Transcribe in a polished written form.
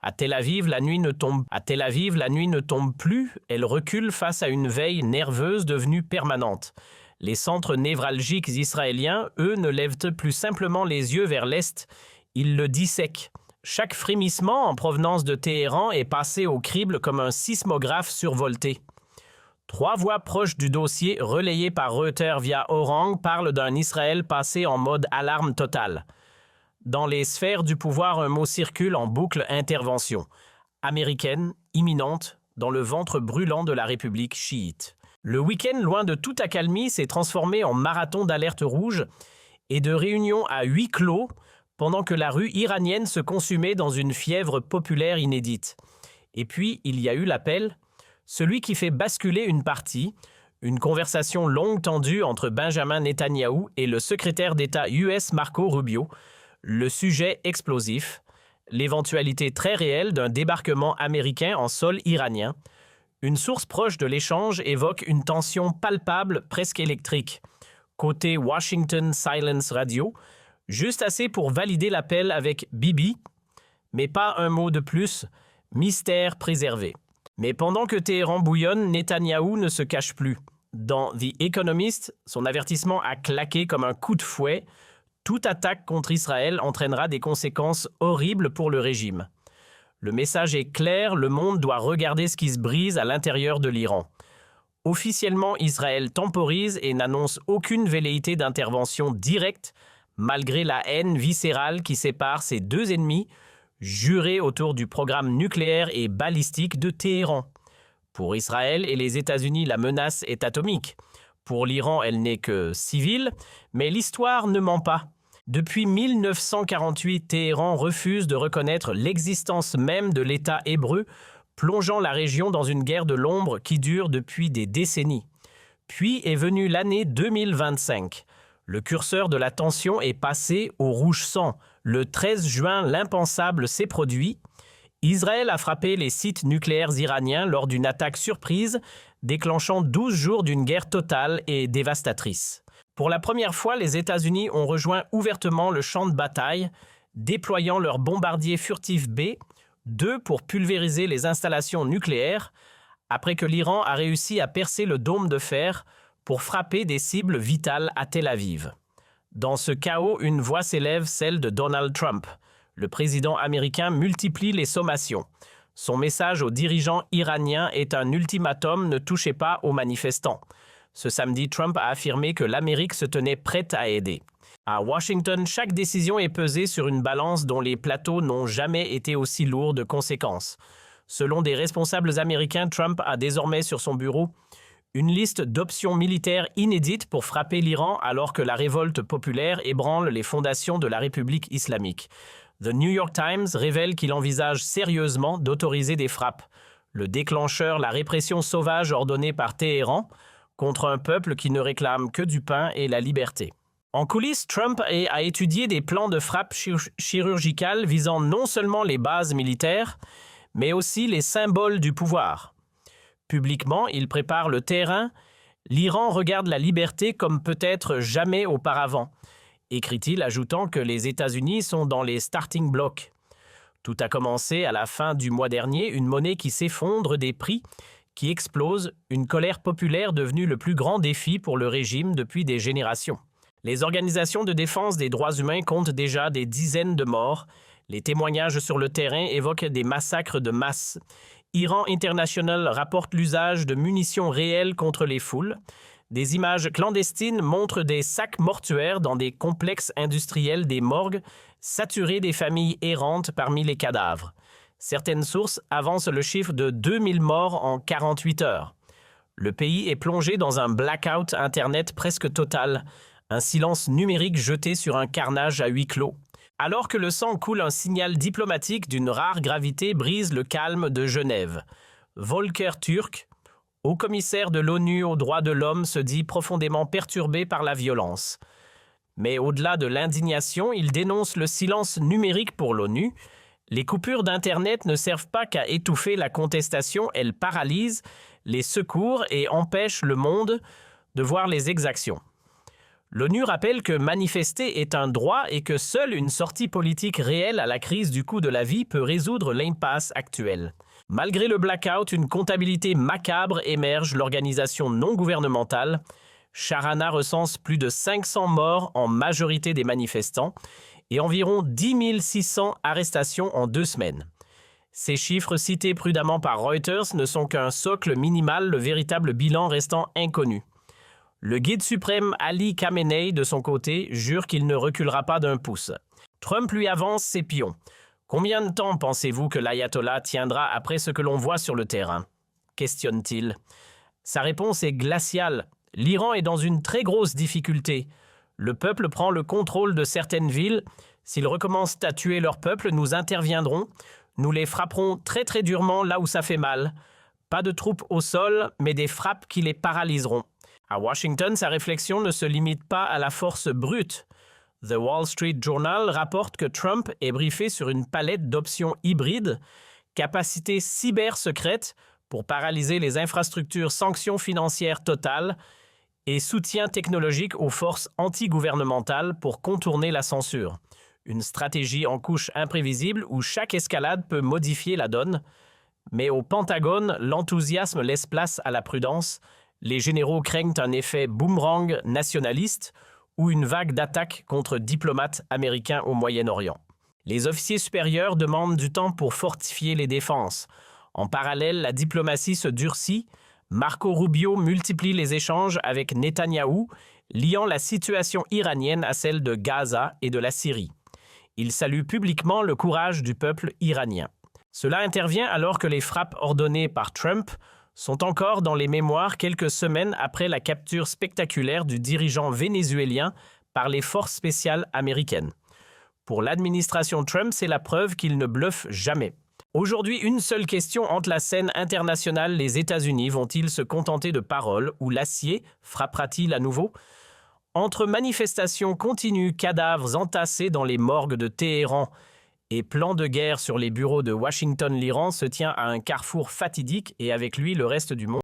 À Tel Aviv, la nuit ne tombe plus, elle recule face à une veille nerveuse devenue permanente. Les centres névralgiques israéliens, eux, ne lèvent plus simplement les yeux vers l'Est, ils le dissèquent. Chaque frémissement en provenance de Téhéran est passé au crible comme un sismographe survolté. 3 voix proches du dossier, relayées par Reuters via Orang, parlent d'un Israël passé en mode alarme totale. Dans les sphères du pouvoir, un mot circule en boucle: intervention. Américaine, imminente, dans le ventre brûlant de la République chiite. Le week-end, loin de toute accalmie, s'est transformé en marathon d'alerte rouge et de réunions à huis clos, pendant que la rue iranienne se consumait dans une fièvre populaire inédite. Et puis, il y a eu l'appel, celui qui fait basculer une partie, une conversation longue tendue entre Benjamin Netanyahou et le secrétaire d'État US Marco Rubio, le sujet explosif, l'éventualité très réelle d'un débarquement américain en sol iranien. Une source proche de l'échange évoque une tension palpable, presque électrique. Côté Washington Silence Radio, juste assez pour valider l'appel avec Bibi, mais pas un mot de plus, mystère préservé. Mais pendant que Téhéran bouillonne, Netanyahou ne se cache plus. Dans The Economist, son avertissement a claqué comme un coup de fouet. Toute attaque contre Israël entraînera des conséquences horribles pour le régime. Le message est clair, le monde doit regarder ce qui se brise à l'intérieur de l'Iran. Officiellement, Israël temporise et n'annonce aucune velléité d'intervention directe, malgré la haine viscérale qui sépare ses 2 ennemis, jurés autour du programme nucléaire et balistique de Téhéran. Pour Israël et les États-Unis, la menace est atomique. Pour l'Iran, elle n'est que civile, mais l'histoire ne ment pas. Depuis 1948, Téhéran refuse de reconnaître l'existence même de l'État hébreu, plongeant la région dans une guerre de l'ombre qui dure depuis des décennies. Puis est venue l'année 2025. Le curseur de la tension est passé au rouge sang. Le 13 juin, l'impensable s'est produit. Israël a frappé les sites nucléaires iraniens lors d'une attaque surprise, déclenchant 12 jours d'une guerre totale et dévastatrice. Pour la première fois, les États-Unis ont rejoint ouvertement le champ de bataille, déployant leurs bombardiers furtifs B-2 pour pulvériser les installations nucléaires, après que l'Iran a réussi à percer le dôme de fer pour frapper des cibles vitales à Tel Aviv. Dans ce chaos, une voix s'élève, celle de Donald Trump. Le président américain multiplie les sommations. Son message aux dirigeants iraniens est un ultimatum: ne touchez pas aux manifestants. Ce samedi, Trump a affirmé que l'Amérique se tenait prête à aider. À Washington, chaque décision est pesée sur une balance dont les plateaux n'ont jamais été aussi lourds de conséquences. Selon des responsables américains, Trump a désormais sur son bureau une liste d'options militaires inédites pour frapper l'Iran alors que la révolte populaire ébranle les fondations de la République islamique. The New York Times révèle qu'il envisage sérieusement d'autoriser des frappes. Le déclencheur, la répression sauvage ordonnée par Téhéran contre un peuple qui ne réclame que du pain et la liberté. En coulisses, Trump a étudié des plans de frappe chirurgicales visant non seulement les bases militaires, mais aussi les symboles du pouvoir. Publiquement, il prépare le terrain. L'Iran regarde la liberté comme peut-être jamais auparavant, écrit-il, ajoutant que les États-Unis sont dans les starting blocks. Tout a commencé à la fin du mois dernier, une monnaie qui s'effondre, des prix qui explosent, une colère populaire devenue le plus grand défi pour le régime depuis des générations. Les organisations de défense des droits humains comptent déjà des dizaines de morts. Les témoignages sur le terrain évoquent des massacres de masse. Iran International rapporte l'usage de munitions réelles contre les foules. Des images clandestines montrent des sacs mortuaires dans des complexes industriels, des morgues, saturées des familles errantes parmi les cadavres. Certaines sources avancent le chiffre de 2000 morts en 48 heures. Le pays est plongé dans un blackout Internet presque total, un silence numérique jeté sur un carnage à huis clos. Alors que le sang coule, un signal diplomatique d'une rare gravité brise le calme de Genève. Volker Türk, haut-commissaire de l'ONU aux droits de l'homme, se dit profondément perturbé par la violence. Mais au-delà de l'indignation, il dénonce le silence numérique pour l'ONU. Les coupures d'Internet ne servent pas qu'à étouffer la contestation, elles paralysent les secours et empêchent le monde de voir les exactions. L'ONU rappelle que manifester est un droit et que seule une sortie politique réelle à la crise du coût de la vie peut résoudre l'impasse actuelle. Malgré le blackout, une comptabilité macabre émerge. L'organisation non gouvernementale Sharana recense plus de 500 morts en majorité des manifestants et environ 10 600 arrestations en 2 semaines. Ces chiffres cités prudemment par Reuters ne sont qu'un socle minimal, le véritable bilan restant inconnu. Le guide suprême Ali Khamenei, de son côté, jure qu'il ne reculera pas d'un pouce. Trump lui avance ses pions. Combien de temps pensez-vous que l'ayatollah tiendra après ce que l'on voit sur le terrain ? Questionne-t-il. Sa réponse est glaciale. L'Iran est dans une très grosse difficulté. Le peuple prend le contrôle de certaines villes. S'ils recommencent à tuer leur peuple, nous interviendrons. Nous les frapperons très très durement là où ça fait mal. Pas de troupes au sol, mais des frappes qui les paralyseront. À Washington, sa réflexion ne se limite pas à la force brute. The Wall Street Journal rapporte que Trump est briefé sur une palette d'options hybrides, capacité cyber secrète pour paralyser les infrastructures, sanctions financières totales et soutien technologique aux forces anti-gouvernementales pour contourner la censure. Une stratégie en couche imprévisible où chaque escalade peut modifier la donne. Mais au Pentagone, l'enthousiasme laisse place à la prudence. Les généraux craignent un effet boomerang nationaliste ou une vague d'attaques contre diplomates américains au Moyen-Orient. Les officiers supérieurs demandent du temps pour fortifier les défenses. En parallèle, la diplomatie se durcit. Marco Rubio multiplie les échanges avec Netanyahou, liant la situation iranienne à celle de Gaza et de la Syrie. Il salue publiquement le courage du peuple iranien. Cela intervient alors que les frappes ordonnées par Trump sont encore dans les mémoires quelques semaines après la capture spectaculaire du dirigeant vénézuélien par les forces spéciales américaines. Pour l'administration Trump, c'est la preuve qu'il ne bluffe jamais. Aujourd'hui, une seule question hante la scène internationale. Les États-Unis vont-ils se contenter de paroles ou l'acier frappera-t-il à nouveau ? Entre manifestations continues, cadavres entassés dans les morgues de Téhéran et plans de guerre sur les bureaux de Washington, l'Iran se tient à un carrefour fatidique et avec lui le reste du monde.